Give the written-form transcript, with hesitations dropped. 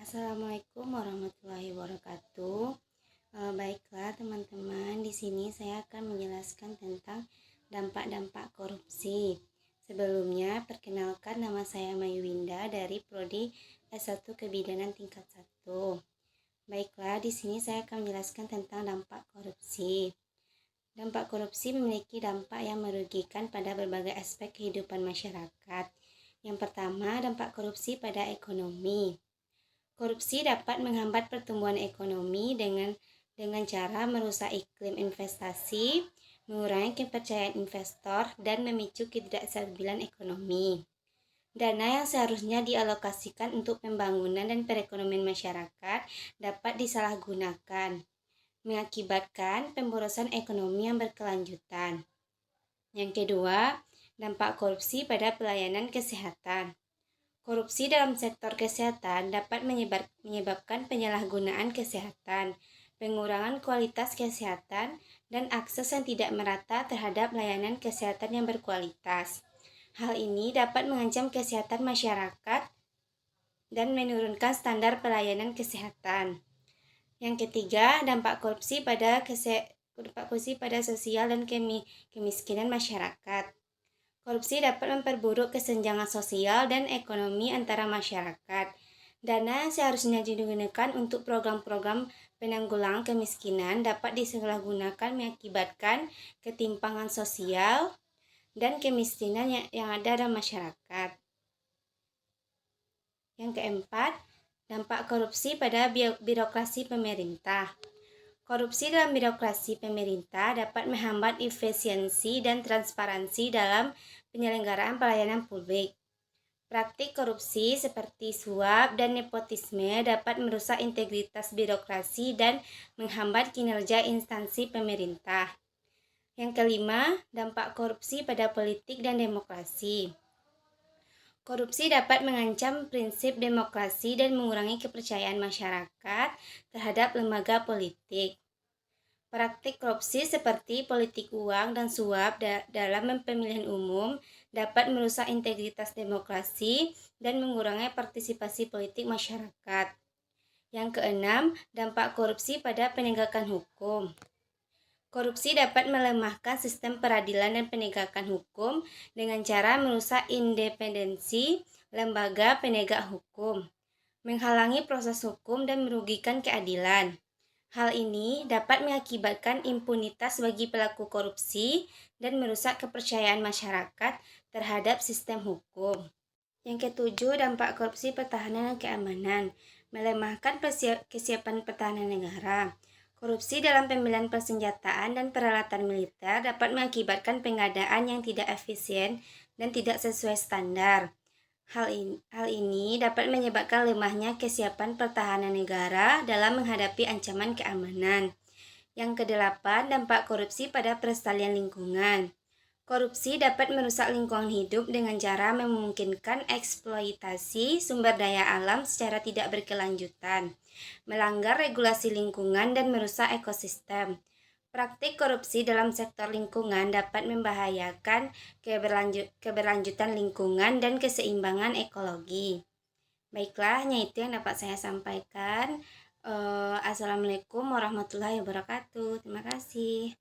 Assalamualaikum warahmatullahi wabarakatuh. Baiklah teman-teman, di sini saya akan menjelaskan tentang dampak-dampak korupsi. Sebelumnya, perkenalkan nama saya Mayuwinda dari Prodi S1 Kebidanan tingkat 1. Baiklah, di sini saya akan menjelaskan tentang dampak korupsi. Dampak korupsi memiliki dampak yang merugikan pada berbagai aspek kehidupan masyarakat. Yang pertama, dampak korupsi pada ekonomi. Korupsi dapat menghambat pertumbuhan ekonomi dengan cara merusak iklim investasi, mengurangi kepercayaan investor, dan memicu ketidakstabilan ekonomi. Dana yang seharusnya dialokasikan untuk pembangunan dan perekonomian masyarakat dapat disalahgunakan, mengakibatkan pemborosan ekonomi yang berkelanjutan. Yang kedua, dampak korupsi pada pelayanan kesehatan. Korupsi dalam sektor kesehatan dapat menyebabkan penyalahgunaan kesehatan, pengurangan kualitas kesehatan, dan akses yang tidak merata terhadap layanan kesehatan yang berkualitas. Hal ini dapat mengancam kesehatan masyarakat dan menurunkan standar pelayanan kesehatan. Yang ketiga, dampak korupsi pada sosial dan kemiskinan masyarakat. Korupsi dapat memperburuk kesenjangan sosial dan ekonomi antara masyarakat. Dana yang seharusnya digunakan untuk program-program penanggulangan kemiskinan dapat disalahgunakan mengakibatkan ketimpangan sosial dan kemiskinan yang ada dalam masyarakat. Yang keempat, dampak korupsi pada birokrasi pemerintah. Korupsi dalam birokrasi pemerintah dapat menghambat efisiensi dan transparansi dalam penyelenggaraan pelayanan publik. Praktik korupsi seperti suap dan nepotisme dapat merusak integritas birokrasi dan menghambat kinerja instansi pemerintah. Yang kelima, dampak korupsi pada politik dan demokrasi. Korupsi dapat mengancam prinsip demokrasi dan mengurangi kepercayaan masyarakat terhadap lembaga politik. Praktik korupsi seperti politik uang dan suap dalam pemilihan umum dapat merusak integritas demokrasi dan mengurangi partisipasi politik masyarakat. Yang keenam, dampak korupsi pada penegakan hukum. Korupsi dapat melemahkan sistem peradilan dan penegakan hukum dengan cara merusak independensi lembaga penegak hukum, menghalangi proses hukum dan merugikan keadilan. Hal ini dapat mengakibatkan impunitas bagi pelaku korupsi dan merusak kepercayaan masyarakat terhadap sistem hukum. Yang ketujuh, dampak korupsi pertahanan dan keamanan, melemahkan kesiapan pertahanan negara. Korupsi dalam pembelian persenjataan dan peralatan militer dapat mengakibatkan pengadaan yang tidak efisien dan tidak sesuai standar. Hal ini dapat menyebabkan lemahnya kesiapan pertahanan negara dalam menghadapi ancaman keamanan. Yang kedelapan, dampak korupsi pada pelestarian lingkungan. Korupsi dapat merusak lingkungan hidup dengan cara memungkinkan eksploitasi sumber daya alam secara tidak berkelanjutan, melanggar regulasi lingkungan dan merusak ekosistem. Praktik korupsi dalam sektor lingkungan dapat membahayakan keberlanjutan lingkungan dan keseimbangan ekologi. Baiklah, hanya itu yang dapat saya sampaikan. Assalamualaikum warahmatullahi wabarakatuh. Terima kasih.